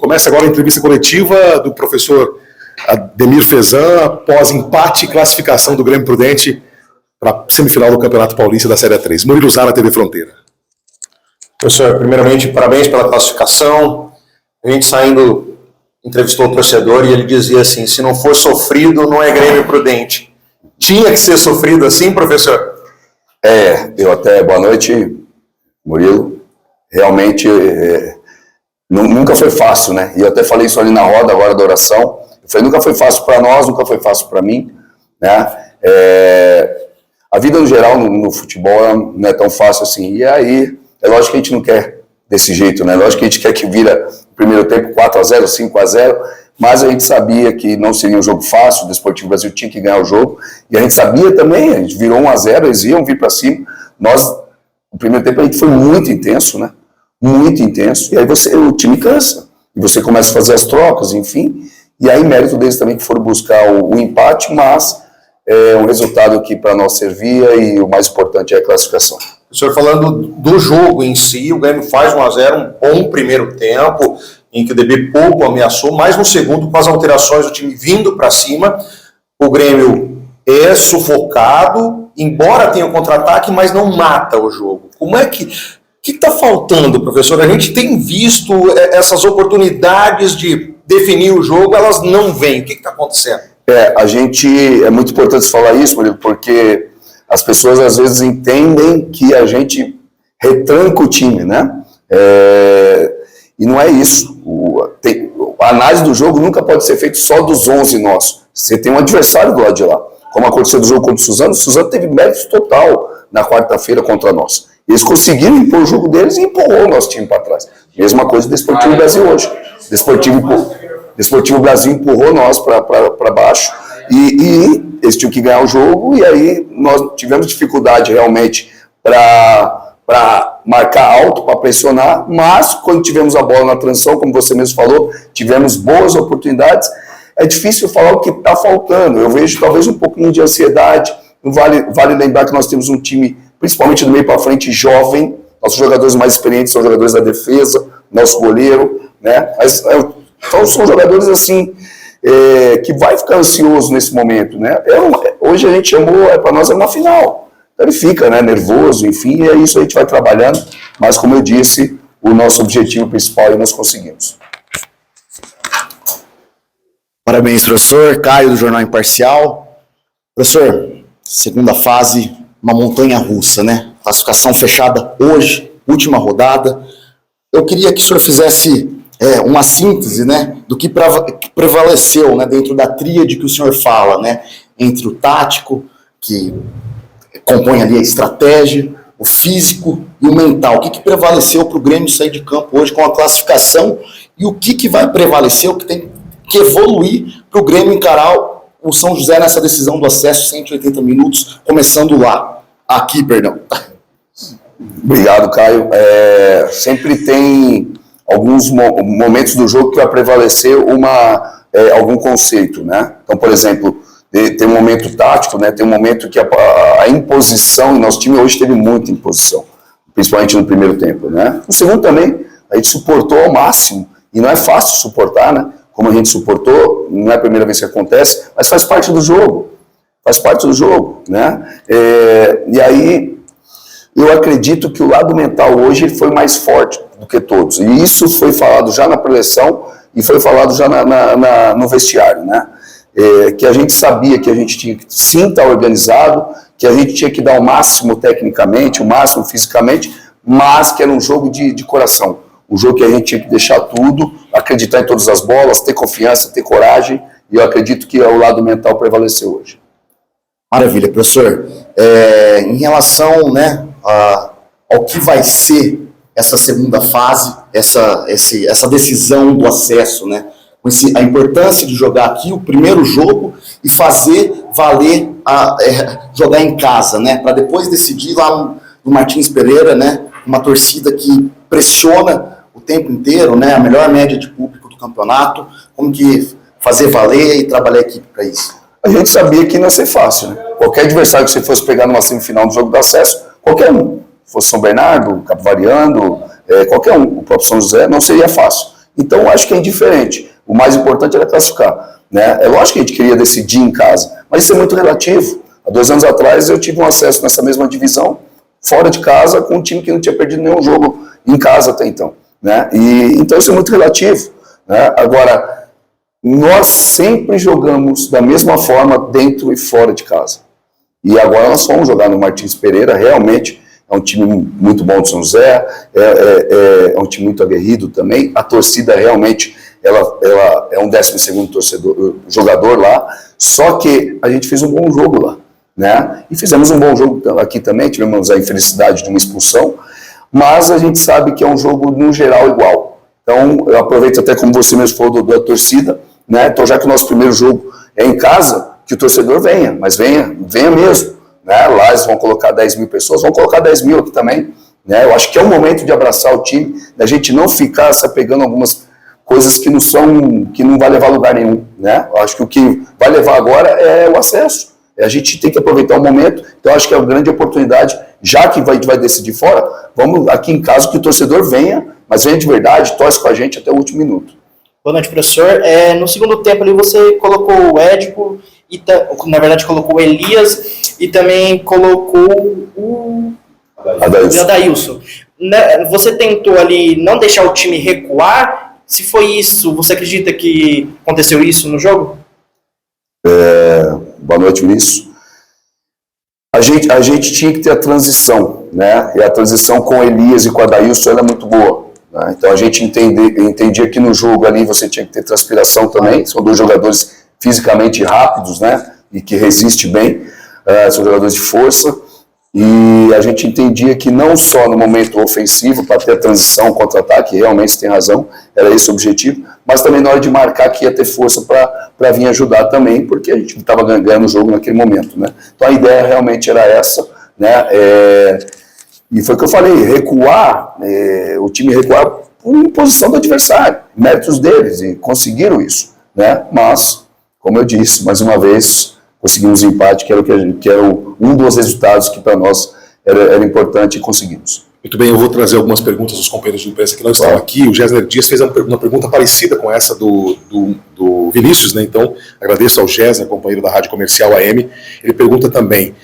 Começa agora a entrevista coletiva do professor Ademir Fezan, após empate e classificação do Grêmio Prudente para a semifinal do Campeonato Paulista da Série A3. Murilo Zara, TV Fronteira. Professor, primeiramente, parabéns pela classificação. A gente saindo, entrevistou o torcedor e ele dizia assim, se não for sofrido, não é Grêmio Prudente. Tinha que ser sofrido assim, professor? Boa noite, Murilo. Realmente, nunca foi fácil, né? E eu até falei isso ali na roda agora da oração. Eu falei, nunca foi fácil para nós, nunca foi fácil para mim, né? A vida no geral no futebol não é tão fácil assim. E aí, é lógico que a gente não quer desse jeito, né? Lógico que a gente quer que vira o primeiro tempo 4-0, 5-0, mas a gente sabia que não seria um jogo fácil, o Desportivo Brasil tinha que ganhar o jogo, e a gente sabia também, a gente virou 1-0, eles iam vir para cima. O primeiro tempo a gente foi muito intenso, né? Muito intenso, e aí o time cansa, e você começa a fazer as trocas, enfim, e aí mérito deles também que foram buscar o empate, mas é um resultado que para nós servia, e o mais importante é a classificação. O senhor falando do jogo em si, o Grêmio faz 1-0, um bom primeiro tempo, em que o DB pouco ameaçou, mas no segundo, com as alterações, o time vindo para cima, o Grêmio é sufocado, embora tenha um contra-ataque, mas não mata o jogo. Como é que... O que está faltando, professor? A gente tem visto essas oportunidades de definir o jogo, elas não vêm. O que está acontecendo? É muito importante falar isso, Murilo, porque as pessoas às vezes entendem que a gente retranca o time, né? E não é isso. A análise do jogo nunca pode ser feita só dos 11 nossos. Você tem um adversário do lado de lá. Como aconteceu do jogo contra o Suzano teve mérito total na quarta-feira contra nós. Eles conseguiram impor o jogo deles e empurrou o nosso time para trás. Mesma coisa do Desportivo Brasil hoje. Desportivo Brasil empurrou nós para baixo e eles tinham que ganhar o jogo, e aí nós tivemos dificuldade realmente para marcar alto, para pressionar, mas quando tivemos a bola na transição, como você mesmo falou, tivemos boas oportunidades. É difícil falar o que está faltando. Eu vejo talvez um pouquinho de ansiedade. Vale lembrar que nós temos um time, principalmente do meio para frente, jovem. Nossos jogadores mais experientes são jogadores da defesa, nosso goleiro, né? Mas então, são jogadores assim que vai ficar ansioso nesse momento, né? Hoje a gente chamou, para nós é uma final. Então, ele fica, né, nervoso, enfim, e é isso, a gente vai trabalhando. Mas como eu disse, o nosso objetivo principal é nós conseguimos. Parabéns, professor. Caio, do Jornal Imparcial. Professor, segunda fase, uma montanha russa, né? Classificação fechada hoje, última rodada. Eu queria que o senhor fizesse uma síntese, né, do que prevaleceu, né, dentro da tríade que o senhor fala, né, entre o tático, que compõe ali a estratégia, o físico e o mental. O que prevaleceu para o Grêmio sair de campo hoje com a classificação, e o que vai prevalecer, o que tem que evoluir para o Grêmio encarar o São José nessa decisão do acesso, 180 minutos, começando aqui. Obrigado, Caio. Sempre tem alguns momentos do jogo que vai prevalecer algum conceito, né? Então, por exemplo, tem um momento tático, né? Tem um momento que a imposição, e nosso time hoje teve muita imposição, principalmente no primeiro tempo, né? No segundo também, a gente suportou ao máximo, e não é fácil suportar, né? Como a gente suportou, não é a primeira vez que acontece, mas faz parte do jogo, né? E aí, eu acredito que o lado mental hoje foi mais forte do que todos, e isso foi falado já na preleção e foi falado já no vestiário, né? Que a gente sabia que a gente tinha que sim estar organizado, que a gente tinha que dar o máximo tecnicamente, o máximo fisicamente, mas que era um jogo de coração. Um jogo que a gente tinha que deixar tudo, acreditar em todas as bolas, ter confiança, ter coragem, e eu acredito que o lado mental prevaleceu hoje. Maravilha, professor. Em relação, né, ao que vai ser essa segunda fase, essa decisão do acesso, né, com a importância de jogar aqui o primeiro jogo e fazer valer jogar em casa, né, para depois decidir lá no Martins Pereira, né, uma torcida que pressiona o tempo inteiro, né, a melhor média de público do campeonato, como que fazer valer e trabalhar a equipe para isso? A gente sabia que não ia ser fácil, né? Qualquer adversário que você fosse pegar numa semifinal do jogo do acesso, qualquer um, fosse São Bernardo, Capivariano, qualquer um, o próprio São José, não seria fácil. Então, eu acho que é indiferente. O mais importante era classificar, né? É lógico que a gente queria decidir em casa, mas isso é muito relativo. Há 2 anos atrás, eu tive um acesso nessa mesma divisão, fora de casa, com um time que não tinha perdido nenhum jogo em casa até então, né? Então, isso é muito relativo, né? Agora, nós sempre jogamos da mesma forma dentro e fora de casa. E agora nós fomos jogar no Martins Pereira, realmente é um time muito bom de São José, é um time muito aguerrido também, a torcida realmente, ela é um 12º jogador lá, só que a gente fez um bom jogo lá, né? E fizemos um bom jogo aqui também, tivemos a infelicidade de uma expulsão, mas a gente sabe que é um jogo no geral igual. Então, eu aproveito até como você mesmo falou da torcida, né? Então, já que o nosso primeiro jogo é em casa, que o torcedor venha, mas venha mesmo, né? Lá eles vão colocar 10 mil pessoas, vão colocar 10 mil aqui também, né? Eu acho que é o momento de abraçar o time, da gente não ficar se apegando a algumas coisas que não vai levar a lugar nenhum, né? Eu acho que o que vai levar agora é o acesso, a gente tem que aproveitar o momento, então eu acho que é uma grande oportunidade, já que a gente vai decidir fora, vamos aqui em casa que o torcedor venha, mas venha de verdade, torce com a gente até o último minuto. Boa noite, professor. No segundo tempo ali você colocou o Édipo, na verdade colocou o Elias e também colocou o Adailson. Você tentou ali não deixar o time recuar? Se foi isso, você acredita que aconteceu isso no jogo? Boa noite, Vinícius. A gente tinha que ter a transição, né? E a transição com o Elias e com o Adailson era muito boa. Então a gente entendia que no jogo ali você tinha que ter transpiração também, são 2 jogadores fisicamente rápidos, né, e que resistem bem, são jogadores de força, e a gente entendia que não só no momento ofensivo, para ter a transição, contra-ataque, realmente você tem razão, era esse o objetivo, mas também na hora de marcar que ia ter força para vir ajudar também, porque a gente estava ganhando o jogo naquele momento, né. Então a ideia realmente era essa, né, e foi o que eu falei, recuar, o time recuar por imposição do adversário, méritos deles, e conseguiram isso, né? Mas, como eu disse, mais uma vez, conseguimos o empate, que era um dos resultados que para nós era importante e conseguimos. Muito bem, eu vou trazer algumas perguntas dos companheiros de imprensa que não estão aqui. O Gessner Dias fez uma pergunta parecida com essa do Vinícius, né? Então, agradeço ao Gessner, companheiro da Rádio Comercial AM. Ele pergunta também,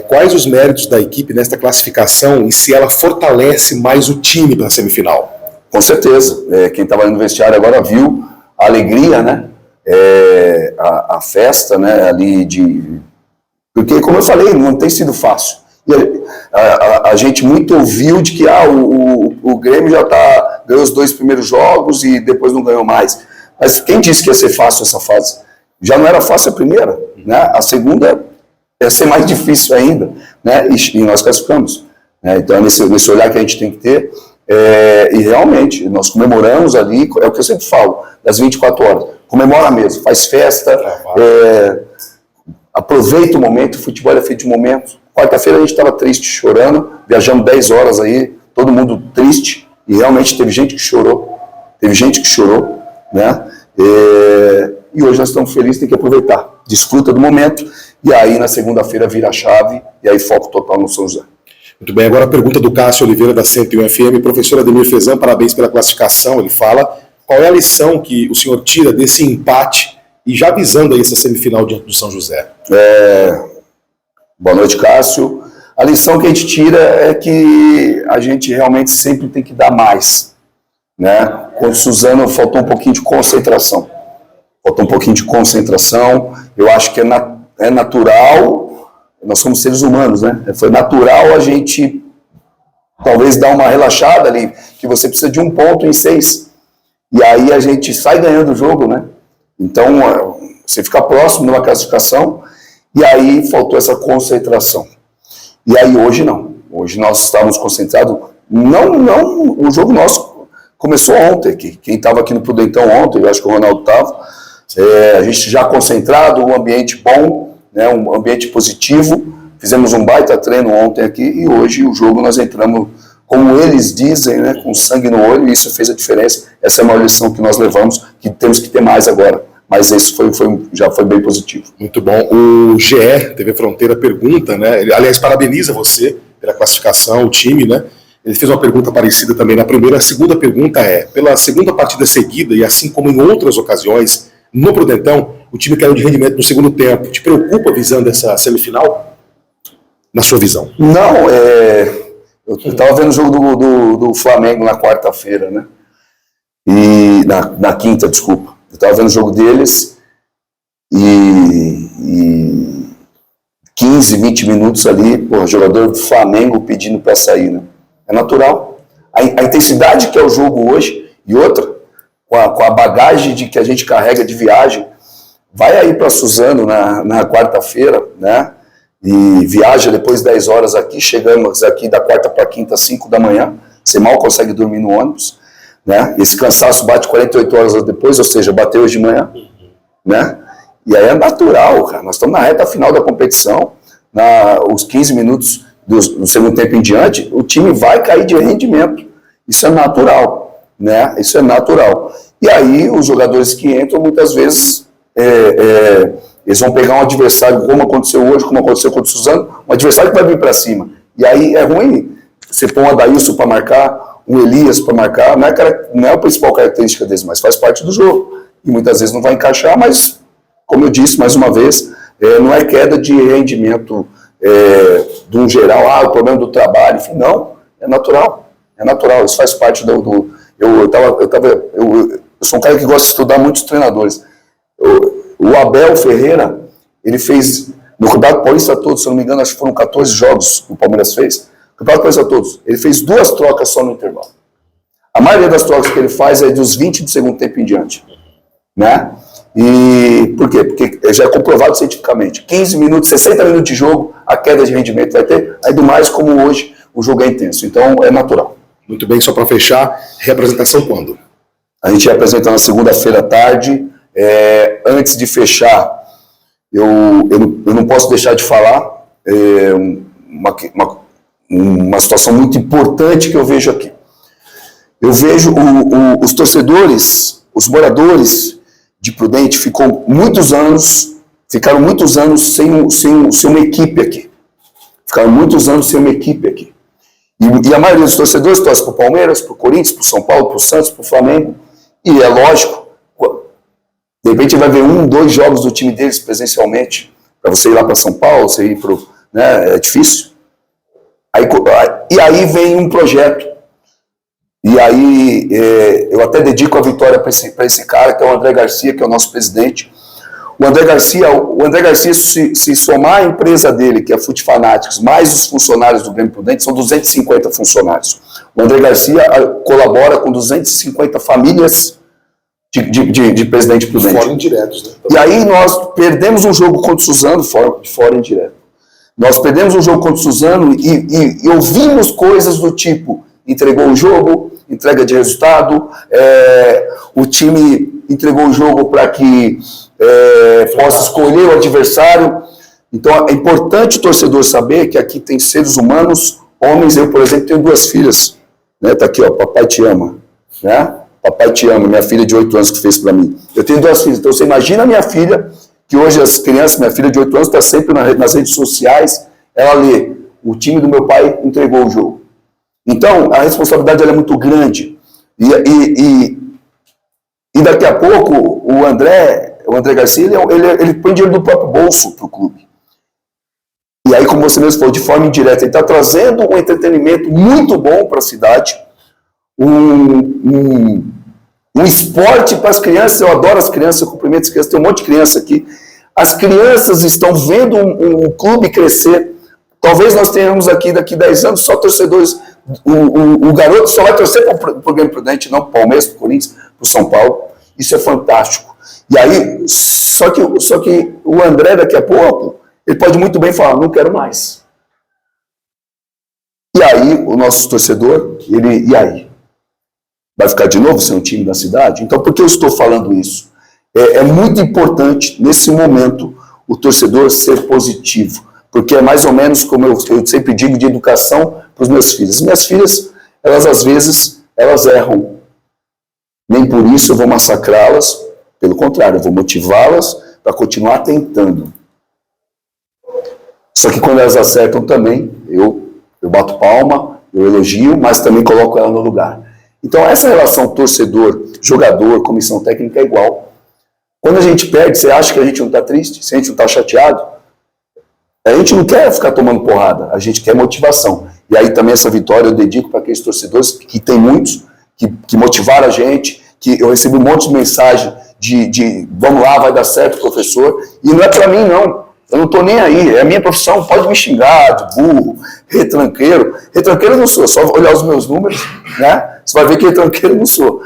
quais os méritos da equipe nesta classificação e se ela fortalece mais o time para a semifinal? Com certeza. Quem estava no vestiário agora viu a alegria, né? A festa, né? Ali porque, como eu falei, não tem sido fácil. E a gente muito ouviu de que o Grêmio já ganhou os 2 primeiros jogos e depois não ganhou mais. Mas quem disse que ia ser fácil essa fase? Já não era fácil a primeira, né? A segunda ia ser mais difícil ainda, né? E nós classificamos, né? Então é nesse olhar que a gente tem que ter, e realmente nós comemoramos ali, é o que eu sempre falo, das 24 horas, comemora mesmo, faz festa, aproveita o momento, o futebol é feito de momento. Quarta-feira a gente estava triste, chorando, viajamos 10 horas aí, todo mundo triste, e realmente teve gente que chorou, né? E hoje nós estamos felizes, tem que aproveitar, desfruta do momento, e aí na segunda-feira vira a chave, e aí foco total no São José. Muito bem, agora a pergunta do Cássio Oliveira da 101 FM, professor Ademir Fezan, parabéns pela classificação, ele fala, qual é a lição que o senhor tira desse empate, e já visando aí essa semifinal diante do São José? Boa noite, Cássio. A lição que a gente tira é que a gente realmente sempre tem que dar mais, né? Com o Suzano faltou um pouquinho de concentração. Eu acho que é natural, nós somos seres humanos, né? Foi natural a gente talvez dar uma relaxada ali, que você precisa de 1 ponto em 6. E aí a gente sai ganhando o jogo, né? Então, você fica próximo de uma classificação, e aí faltou essa concentração. E aí hoje não. Hoje nós estávamos concentrados. O jogo nosso começou ontem aqui. Quem estava aqui no Prudentão ontem, eu acho que o Ronaldo estava, a gente já concentrado, um ambiente bom, né, um ambiente positivo. Fizemos um baita treino ontem aqui, e hoje o jogo nós entramos, como eles dizem, né, com sangue no olho, e isso fez a diferença. Essa é uma lição que nós levamos, que temos que ter mais agora. Mas isso já foi bem positivo. Muito bom. O GE, TV Fronteira, pergunta, né? Ele, aliás, parabeniza você pela classificação, o time, né? Ele fez uma pergunta parecida também na primeira. A segunda pergunta é, pela segunda partida seguida, e assim como em outras ocasiões, no Prudentão, o time caiu de rendimento no segundo tempo. Te preocupa visando essa semifinal? Na sua visão? Não, eu estava vendo o jogo do Flamengo na quarta-feira, né? E na quinta, desculpa. Eu estava vendo o jogo deles e 15, 20 minutos ali, pô, jogador do Flamengo pedindo para sair, né? É natural. A intensidade que é o jogo hoje, e outra, com a bagagem de que a gente carrega de viagem, vai aí para Suzano na quarta-feira, né? E viaja depois 10 horas aqui, chegamos aqui da quarta para quinta, 5 da manhã, você mal consegue dormir no ônibus, né? Esse cansaço bate 48 horas depois, ou seja, bateu hoje de manhã, né? E aí é natural, cara. Nós estamos na reta final da competição, os 15 minutos do segundo tempo em diante, o time vai cair de rendimento. Isso é natural, né? Isso é natural. E aí os jogadores que entram, muitas vezes, eles vão pegar um adversário, como aconteceu hoje, como aconteceu contra o Suzano, um adversário que vai vir para cima. E aí é ruim você pôr um Adailson para marcar, um Elias para marcar, não é a principal característica deles, mas faz parte do jogo. E muitas vezes não vai encaixar, mas, como eu disse mais uma vez, não é queda de rendimento de um geral, o problema do trabalho, enfim, não, é natural, isso faz parte eu sou um cara que gosta de estudar muitos treinadores. O Abel Ferreira, ele fez, no Campeonato Paulista todo, se eu não me engano, acho que foram 14 jogos que o Palmeiras fez, no Campeonato Paulista todos, ele fez 2 trocas só no intervalo. A maioria das trocas que ele faz é dos 20 do segundo tempo em diante, né? E por quê? Porque já é comprovado cientificamente. 15 minutos, 60 minutos de jogo, a queda de rendimento vai ter. Aí do mais, como hoje, o jogo é intenso. Então, é natural. Muito bem, só para fechar, reapresentação quando? A gente reapresenta na segunda-feira à tarde. Antes de fechar, eu não posso deixar de falar uma situação muito importante que eu vejo aqui. Eu vejo os torcedores, os moradores de Prudente ficaram muitos anos sem uma equipe aqui. Ficaram muitos anos sem uma equipe aqui. E a maioria dos torcedores torce para o Palmeiras, para o Corinthians, para o São Paulo, para o Santos, para o Flamengo. E é lógico, de repente vai ver 1, 2 jogos do time deles presencialmente, para você ir lá para São Paulo, você ir para o... Né, é difícil. E aí vem um projeto. E aí, eu até dedico a vitória para esse cara, que é o André Garcia, que é o nosso presidente. O André Garcia, se somar a empresa dele, que é a Fute Fanáticos, mais os funcionários do Grêmio Prudente, são 250 funcionários. O André Garcia colabora com 250 famílias de Presidente Prudente. Fora indiretos, né? E aí nós perdemos um jogo contra o Suzano, de fora indireto. Nós perdemos um jogo contra o Suzano e ouvimos coisas do tipo: entregou o jogo, entrega de resultado, o time entregou o jogo para que possa escolher o adversário. Então é importante o torcedor saber que aqui tem seres humanos, homens. Eu, por exemplo, tenho 2 filhas, né? Tá aqui, ó, papai te ama, né? Papai te ama, minha filha de 8 anos que fez para mim. Eu tenho 2 filhas, então você imagina a minha filha, que hoje as crianças, minha filha de 8 anos está sempre nas redes sociais, ela lê: o time do meu pai entregou o jogo. Então, a responsabilidade ela é muito grande. E daqui a pouco, o André Garcia, ele põe dinheiro do próprio bolso para o clube. E aí, como você mesmo falou, de forma indireta, ele está trazendo um entretenimento muito bom para a cidade, um esporte para as crianças. Eu adoro as crianças, eu cumprimento as crianças, tem um monte de criança aqui. As crianças estão vendo um clube crescer. Talvez nós tenhamos aqui, daqui 10 anos, só torcedores. O garoto só vai torcer para o Grêmio Prudente, não para o Palmeiras, para o Corinthians, para o São Paulo. Isso é fantástico. E aí, só que o André, daqui a pouco, ele pode muito bem falar: não quero mais. E aí, o nosso torcedor, e aí? Vai ficar de novo sem um time da cidade? Então, por que eu estou falando isso? É muito importante, nesse momento, o torcedor ser positivo. Porque é mais ou menos como eu sempre digo de educação para os meus filhos. Minhas filhas, elas às vezes, elas erram. Nem por isso eu vou massacrá-las. Pelo contrário, eu vou motivá-las para continuar tentando. Só que quando elas acertam também, eu bato palma, eu elogio, mas também coloco ela no lugar. Então, essa relação torcedor, jogador, comissão técnica é igual. Quando a gente perde, você acha que a gente não está triste? Se a gente não está chateado? A gente não quer ficar tomando porrada, a gente quer motivação. E aí também essa vitória eu dedico para aqueles torcedores, que tem muitos, que motivaram a gente, que eu recebi um monte de mensagem de vamos lá, vai dar certo, professor. E não é para mim, não. Eu não estou nem aí, é a minha profissão, pode me xingar de burro, retranqueiro. Retranqueiro eu não sou, só olhar os meus números, né? Você vai ver que retranqueiro eu não sou.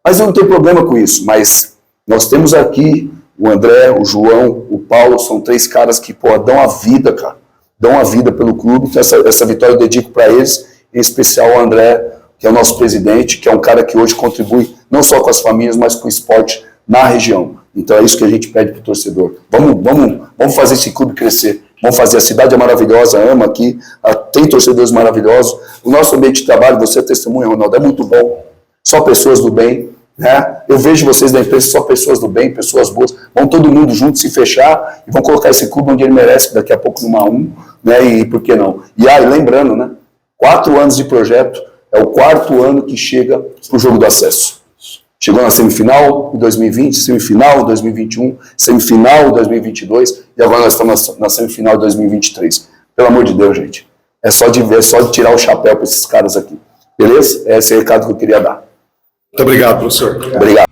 Mas eu não tenho problema com isso, mas nós temos aqui o André, o João, o Paulo, são 3 caras que, dão a vida, cara. Dão a vida pelo clube, então essa vitória eu dedico para eles, em especial o André, que é o nosso presidente, que é um cara que hoje contribui não só com as famílias, mas com o esporte na região. Então é isso que a gente pede para o torcedor. Vamos fazer esse clube crescer. Vamos fazer. A cidade é maravilhosa, ama aqui, tem torcedores maravilhosos. O nosso ambiente de trabalho, você é testemunha, Ronaldo, é muito bom. Só pessoas do bem, né? Eu vejo vocês da empresa, só pessoas do bem, pessoas boas. Vão todo mundo junto se fechar e vão colocar esse clube onde ele merece, daqui a pouco numa 1, né? E por que não? E lembrando, né? 4 anos de projeto, é o 4º ano que chega para o jogo do acesso. Chegou na semifinal em 2020, semifinal em 2021, semifinal em 2022 e agora nós estamos na semifinal de 2023. Pelo amor de Deus, gente. É só de tirar o chapéu para esses caras aqui. Beleza? Esse é o recado que eu queria dar. Muito obrigado, professor. Obrigado.